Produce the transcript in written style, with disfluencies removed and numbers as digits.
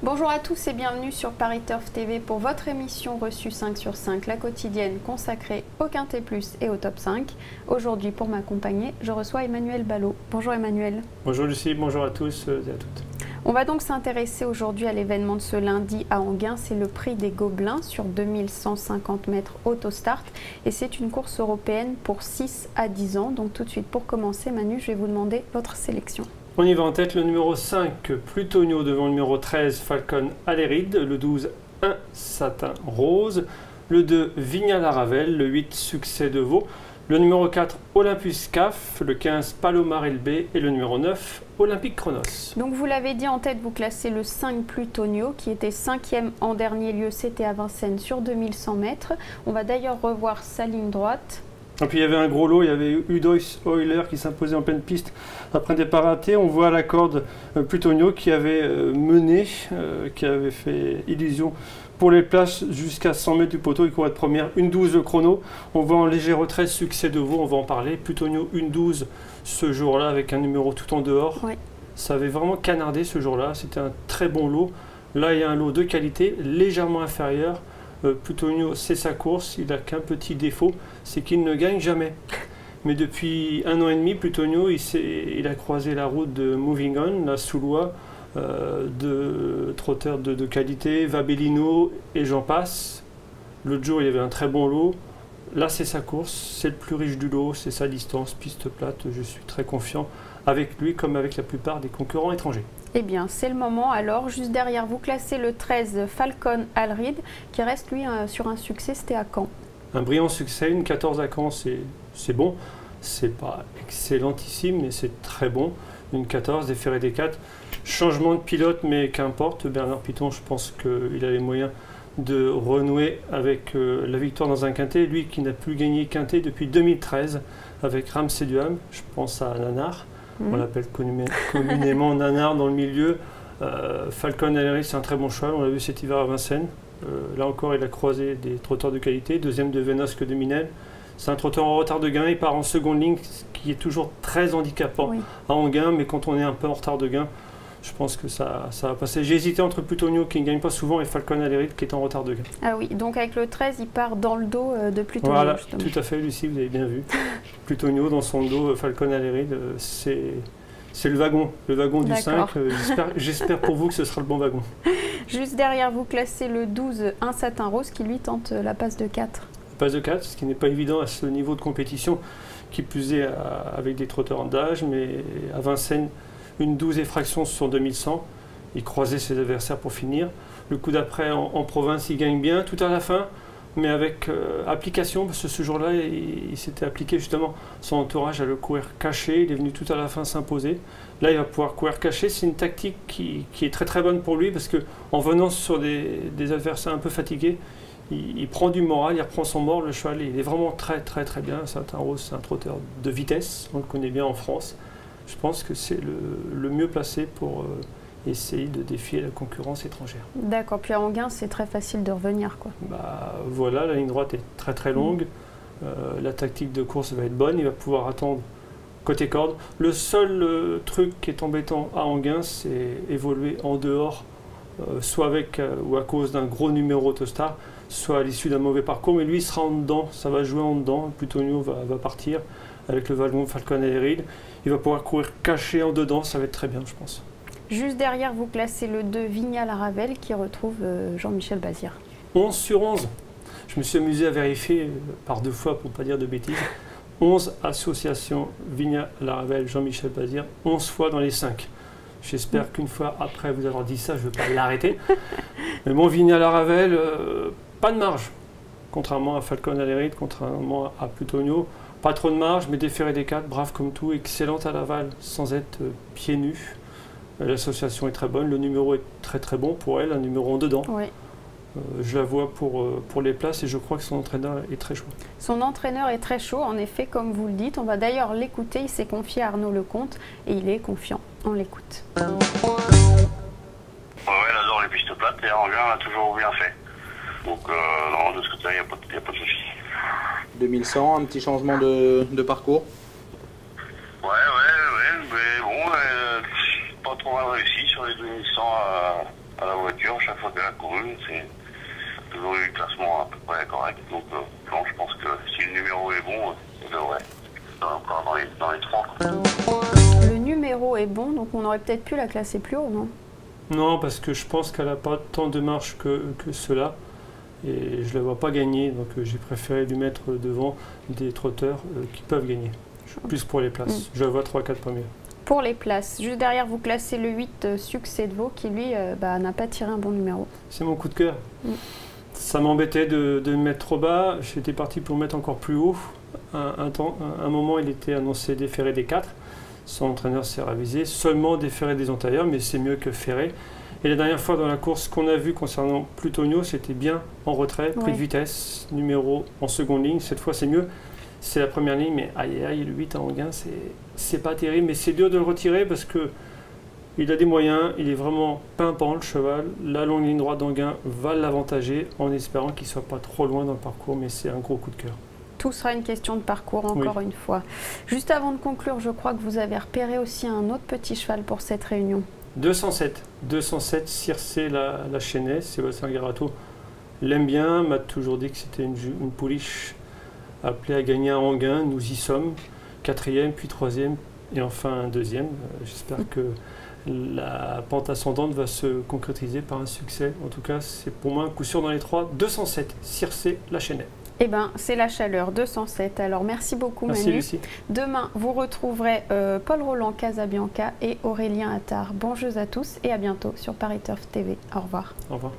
Bonjour à tous et bienvenue sur Paris Turf TV pour votre émission reçue 5 sur 5, la quotidienne consacrée au Quintet Plus et au Top 5. Aujourd'hui, pour m'accompagner, je reçois Emmanuel Ballot. Bonjour Emmanuel. Bonjour Lucie, bonjour à tous et à toutes. On va donc s'intéresser aujourd'hui à l'événement de ce lundi à Enghien. C'est le prix des Gobelins sur 2150 mètres autostart. Et c'est une course européenne pour 6 à 10 ans. Donc tout de suite, pour commencer, Manu, je vais vous demander votre sélection. On y va en tête, le numéro 5, Plutonio, devant le numéro 13, Falcon Aleride, le 12, 1, Satin Rose, le 2, Vigna la Ravelle, le 8, Succès de Vaux, le numéro 4, Olympus CAF, le 15, Palomar LB et le numéro 9, Olympique Chronos. Donc vous l'avez dit, en tête, vous classez le 5 Plutonio, qui était 5e en dernier lieu, c'était à Vincennes sur 2100 mètres. On va d'ailleurs revoir sa ligne droite. Et puis il y avait un gros lot, il y avait Udois Euler qui s'imposait en pleine piste après un départ raté. On voit à la corde Plutonio qui avait mené, qui avait fait illusion pour les places jusqu'à 100 mètres du poteau. Il courait de première, 1,12 le chrono. On voit en léger retrait Succès de Vaux, on va en parler. Plutonio 1,12 ce jour-là avec un numéro tout en dehors. Oui. Ça avait vraiment canardé ce jour-là, c'était un très bon lot. Là il y a un lot de qualité légèrement inférieur. Plutonio, c'est sa course, il n'a qu'un petit défaut, c'est qu'il ne gagne jamais. Mais depuis 1 an et demi, Plutonio, il a croisé la route de Moving On, la Soulois, de trotteurs de qualité, Vabellino et j'en passe. L'autre jour, il y avait un très bon lot. Là, c'est sa course, c'est le plus riche du lot, c'est sa distance, piste plate. Je suis très confiant avec lui, comme avec la plupart des concurrents étrangers. Eh bien, c'est le moment. Alors, juste derrière, vous classez le 13 Falcon Aleride, qui reste, lui, sur un succès. C'était à Caen. Un brillant succès, une 14 à Caen, c'est bon. C'est pas excellentissime, mais c'est très bon. Une 14, déféré des 4. Changement de pilote, mais qu'importe. Bernard Piton, je pense qu'il a les moyens de renouer avec la victoire dans un quintet. Lui qui n'a plus gagné quintet depuis 2013 avec Ramsey Duham. Je pense à Nanar. On l'appelle communément Nanar dans le milieu. Falcon Aleride, c'est un très bon cheval. On l'a vu cet hiver à Vincennes. Là encore, il a croisé des trotteurs de qualité. Deuxième de Venosque de Minel. C'est un trotteur en retard de gain. Il part en seconde ligne, ce qui est toujours très handicapant à Enghien. Mais quand on est un peu en retard de gain, je pense que ça va passer. J'ai hésité entre Plutonio, qui ne gagne pas souvent, et Falcon Aleride, qui est en retard de gain. Ah oui, donc avec le 13, il part dans le dos de Plutonio. Voilà, justement. Tout à fait, Lucie, vous avez bien vu. Plutonio dans son dos, Falcon Aleride, c'est le wagon du 5. J'espère pour vous que ce sera le bon wagon. Juste derrière, vous classez le 12, un Satin Rose, qui lui tente la passe de 4. La passe de 4, ce qui n'est pas évident à ce niveau de compétition, qui plus est avec des trotteurs en d'âge, mais à Vincennes, une 12 effractions sur 2100. Il croisait ses adversaires pour finir. Le coup d'après, en province, il gagne bien tout à la fin, mais avec application, parce que ce jour-là, il s'était appliqué justement son entourage à le courir caché. Il est venu tout à la fin s'imposer. Là, il va pouvoir courir caché. C'est une tactique qui est très très bonne pour lui, parce qu'en venant sur des adversaires un peu fatigués, il prend du moral, il reprend son mort. Le cheval, il est vraiment très très très bien. Satin Rose, c'est un trotteur de vitesse, on le connaît bien en France. Je pense que c'est le mieux placé pour essayer de défier la concurrence étrangère. D'accord, puis à Enghien, c'est très facile de revenir, quoi. Voilà, la ligne droite est très très longue. La tactique de course va être bonne, il va pouvoir attendre côté corde. Le seul truc qui est embêtant à Enghien, c'est évoluer en dehors, soit avec ou à cause d'un gros numéro autostar, soit à l'issue d'un mauvais parcours, mais lui il sera en dedans, ça va jouer en dedans. Plutonio va partir avec le wagon Falcon Aleride. Il va pouvoir courir caché en dedans, ça va être très bien, je pense. Juste derrière, vous classez le 2 Vigna la Ravelle qui retrouve Jean-Michel Bazir. 11 sur 11. Je me suis amusé à vérifier par 2 fois pour ne pas dire de bêtises. 11 associations Vigna la Ravelle, Jean-Michel Bazir, 11 fois dans les 5. J'espère qu'une fois après vous avoir dit ça, je ne vais pas l'arrêter. Mais bon, Vigna la Ravelle, pas de marge. Contrairement à Falcon Aleride, contrairement à Plutonio. Pas trop de marge, mais déféré des 4, brave comme tout, excellente à l'aval, sans être pieds nus. L'association est très bonne, le numéro est très très bon pour elle, un numéro en dedans. Oui. Je la vois pour les places et je crois que son entraîneur est très chaud. Son entraîneur est très chaud, en effet, comme vous le dites. On va d'ailleurs l'écouter, il s'est confié à Arnaud Lecomte et il est confiant. On l'écoute. Ouais, elle adore les pistes plates et Enghien l'a toujours bien fait. Donc non, de ce côté-là, il n'y a pas de souci. 2100, un petit changement de parcours. Ouais, mais bon, pas trop mal réussi sur les 2100 à la voiture. voiture, chaque fois qu'elle a couru, c'est toujours eu le classement à peu près correct. Donc, non, je pense que si le numéro est bon, il devrait encore dans les 3. Le numéro est bon, donc on aurait peut-être pu la classer plus haut, non? Non, parce que je pense qu'elle n'a pas tant de marche que cela. Et je ne la vois pas gagner, donc j'ai préféré lui mettre devant des trotteurs qui peuvent gagner. Plus pour les places. Je la vois 3-4 premiers. Pour les places, juste derrière, vous classez le 8 Succès de Vaud qui, lui, n'a pas tiré un bon numéro. C'est mon coup de cœur. Ça m'embêtait de le mettre trop bas. J'étais parti pour le mettre encore plus haut. Un moment, il était annoncé déféré des 4. Son entraîneur s'est ravisé. Seulement déféré des antérieurs, mais c'est mieux que ferré. Et la dernière fois dans la course qu'on a vue concernant Plutonio, c'était bien en retrait, pris de vitesse, numéro en seconde ligne. Cette fois, c'est mieux. C'est la première ligne, mais aïe aïe, le 8 à Anguin, c'est pas terrible. Mais c'est dur de le retirer parce que il a des moyens, il est vraiment pimpant le cheval. La longue ligne droite d'Anguin va l'avantager en espérant qu'il ne soit pas trop loin dans le parcours, mais c'est un gros coup de cœur. Tout sera une question de parcours, encore une fois. Juste avant de conclure, je crois que vous avez repéré aussi un autre petit cheval pour cette réunion. 207, Circé la Chênaie. Sébastien Garato l'aime bien, m'a toujours dit que c'était une pouliche appelée à gagner à Anguin. Nous y sommes, 4e, puis 3e et enfin 2e. J'espère que la pente ascendante va se concrétiser par un succès. En tout cas, c'est pour moi un coup sûr dans les 3. 207, Circé la Chênaie. Eh bien, c'est la chaleur, 207. Alors, merci beaucoup, Manu. Lucie. Demain, vous retrouverez Paul Roland Casabianca et Aurélien Attard. Bon jeu à tous et à bientôt sur Paris Turf TV. Au revoir. Au revoir.